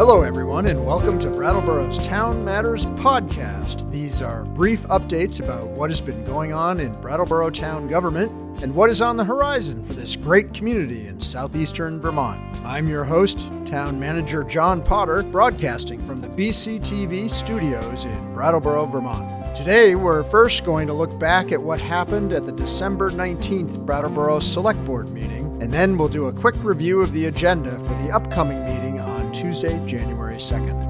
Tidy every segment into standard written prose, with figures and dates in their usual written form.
Hello, everyone, and welcome to Brattleboro's Town Matters podcast. These are brief updates about what has been going on in Brattleboro town government and what is on the horizon for this great community in southeastern Vermont. I'm your host, Town Manager John Potter, broadcasting from the BCTV studios in Brattleboro, Vermont. Today, we're first going to look back at what happened at the December 19th Brattleboro Select Board meeting, and then we'll do a quick review of the agenda for the upcoming meeting on Tuesday, January 2nd.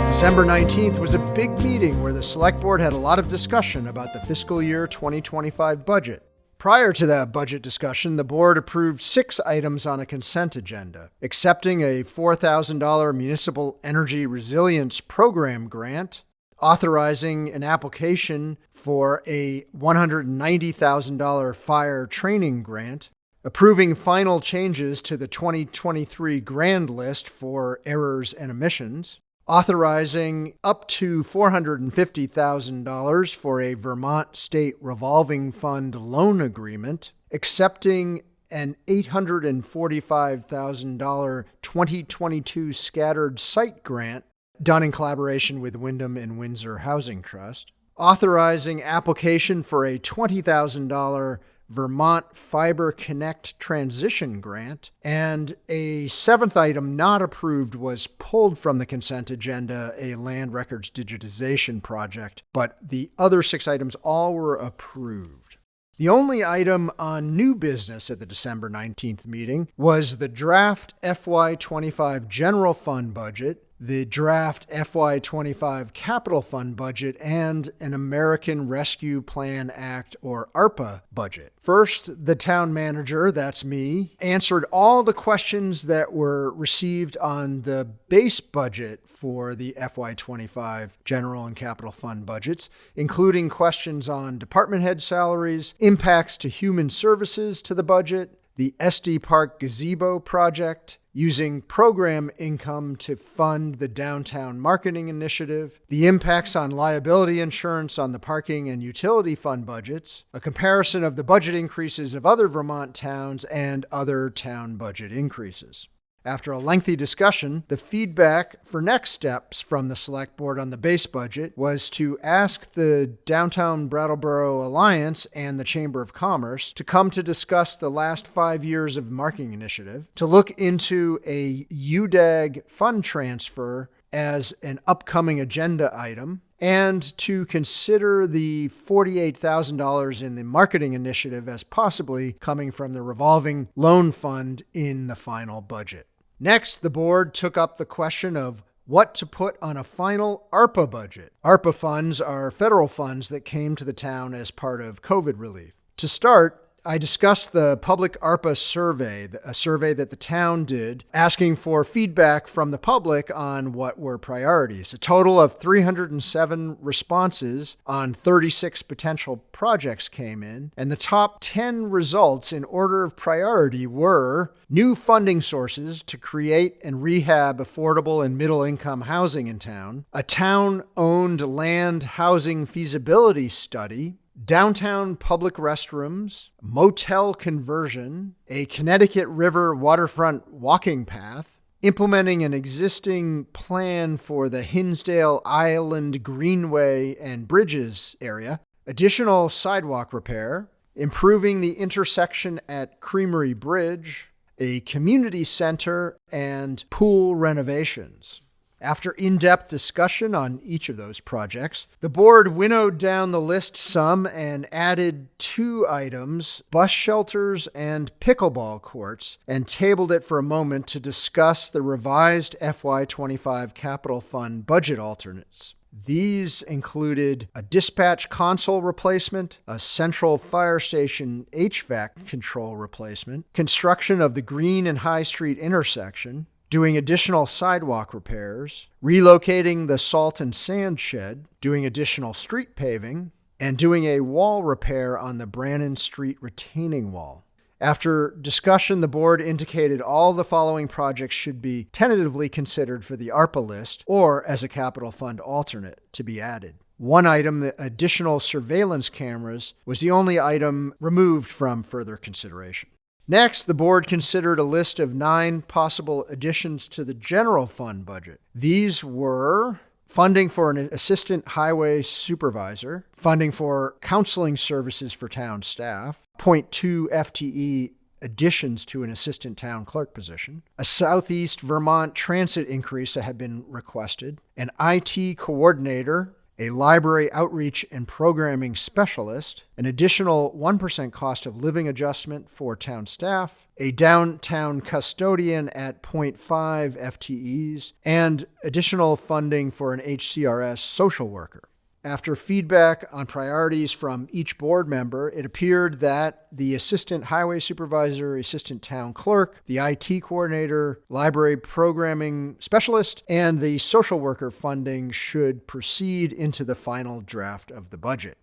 December 19th was a big meeting where the Select Board had a lot of discussion about the fiscal year 2025 budget. Prior to that budget discussion, the board approved 6 items on a consent agenda, accepting a $4,000 Municipal Energy Resilience Program grant, authorizing an application for a $190,000 fire training grant, approving final changes to the 2023 grand list for errors and omissions, authorizing up to $450,000 for a Vermont State Revolving Fund loan agreement, accepting an $845,000 2022 scattered site grant done in collaboration with Wyndham and Windsor Housing Trust, authorizing application for a $20,000 Vermont Fiber Connect Transition Grant, and a 7th item not approved was pulled from the consent agenda, a land records digitization project, but the other 6 items all were approved. The only item on new business at the December 19th meeting was the draft FY25 General Fund budget, the draft FY25 Capital Fund budget, and an American Rescue Plan Act, or ARPA, budget. First, the town manager, that's me, answered all the questions that were received on the base budget for the FY25 General and Capital Fund budgets, including questions on department head salaries, impacts to human services to the budget, the SD Park Gazebo project, using program income to fund the downtown marketing initiative, the impacts on liability insurance on the parking and utility fund budgets, a comparison of the budget increases of other Vermont towns, and other town budget increases. After a lengthy discussion, the feedback for next steps from the Select Board on the base budget was to ask the Downtown Brattleboro Alliance and the Chamber of Commerce to come to discuss the last 5 years of marketing initiative, to look into a UDAG fund transfer as an upcoming agenda item, and to consider the $48,000 in the marketing initiative as possibly coming from the revolving loan fund in the final budget. Next, the board took up the question of what to put on a final ARPA budget. ARPA funds are federal funds that came to the town as part of COVID relief. To start, I discussed the public ARPA survey, a survey that the town did, asking for feedback from the public on what were priorities. A total of 307 responses on 36 potential projects came in, and the top 10 results in order of priority were new funding sources to create and rehab affordable and middle-income housing in town, a town-owned land housing feasibility study, downtown public restrooms, motel conversion, a Connecticut River waterfront walking path, implementing an existing plan for the Hinsdale Island Greenway and Bridges area, additional sidewalk repair, improving the intersection at Creamery Bridge, a community center, and pool renovations. After in-depth discussion on each of those projects, the board winnowed down the list some and added 2 items, bus shelters and pickleball courts, and tabled it for a moment to discuss the revised FY25 Capital Fund budget alternates. These included a dispatch console replacement, a central fire station HVAC control replacement, construction of the Green and High Street intersection, doing additional sidewalk repairs, relocating the salt and sand shed, doing additional street paving, and doing a wall repair on the Brannan Street retaining wall. After discussion, the board indicated all the following projects should be tentatively considered for the ARPA list or as a capital fund alternate to be added. One item, the additional surveillance cameras, was the only item removed from further consideration. Next, the board considered a list of 9 possible additions to the general fund budget. These were funding for an assistant highway supervisor, funding for counseling services for town staff, 0.2 FTE additions to an assistant town clerk position, a Southeast Vermont transit increase that had been requested, an IT coordinator, a library outreach and programming specialist, an additional 1% cost of living adjustment for town staff, a downtown custodian at 0.5 FTEs, and additional funding for an HCRS social worker. After feedback on priorities from each board member, it appeared that the assistant highway supervisor, assistant town clerk, the IT coordinator, library programming specialist, and the social worker funding should proceed into the final draft of the budget.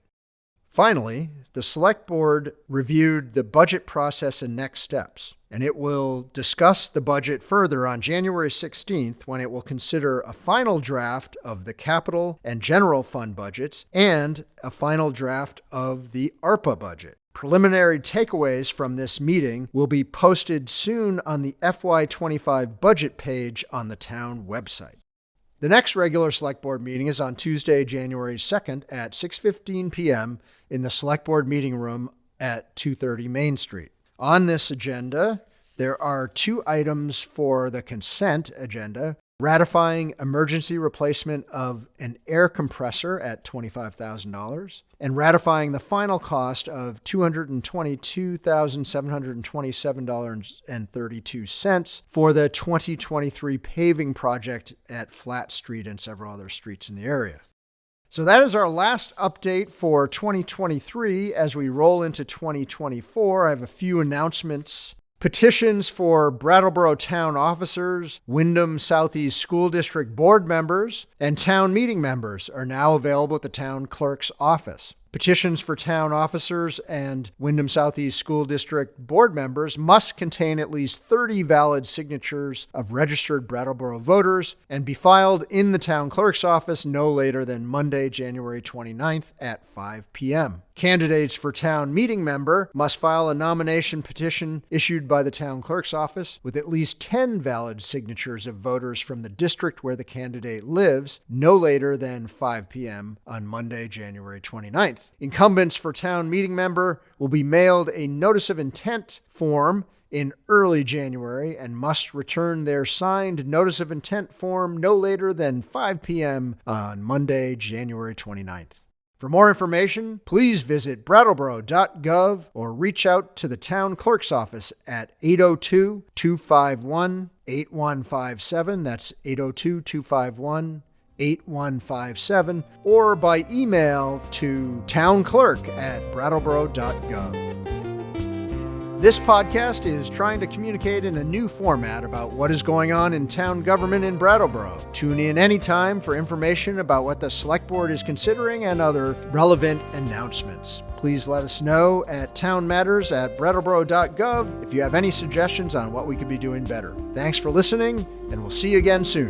Finally, the Select Board reviewed the budget process and next steps, and it will discuss the budget further on January 16th when it will consider a final draft of the capital and general fund budgets and a final draft of the ARPA budget. Preliminary takeaways from this meeting will be posted soon on the FY25 budget page on the town website. The next regular Select Board meeting is on Tuesday, January 2nd at 6:15 p.m. in the Select Board meeting room at 230 Main Street. On this agenda, there are 2 items for the consent agenda: ratifying emergency replacement of an air compressor at $25,000 and ratifying the final cost of $222,727.32 for the 2023 paving project at Flat Street and several other streets in the area. So that is our last update for 2023. As we roll into 2024, I have a few announcements. Petitions for Brattleboro town officers, Windham Southeast School District board members, and town meeting members are now available at the town clerk's office. Petitions for town officers and Windham Southeast School District board members must contain at least 30 valid signatures of registered Brattleboro voters and be filed in the town clerk's office no later than Monday, January 29th at 5 p.m. Candidates for town meeting member must file a nomination petition issued by the town clerk's office with at least 10 valid signatures of voters from the district where the candidate lives no later than 5 p.m. on Monday, January 29th. Incumbents for town meeting member will be mailed a notice of intent form in early January and must return their signed notice of intent form no later than 5 p.m. on Monday, January 29th. For more information, please visit brattleboro.gov or reach out to the town clerk's office at 802-251-8157. That's 802-251-8157, or by email to townclerk@brattleboro.gov. This podcast is trying to communicate in a new format about what is going on in town government in Brattleboro. Tune in anytime for information about what the Select Board is considering and other relevant announcements. Please let us know at townmatters@brattleboro.gov if you have any suggestions on what we could be doing better. Thanks for listening, and we'll see you again soon.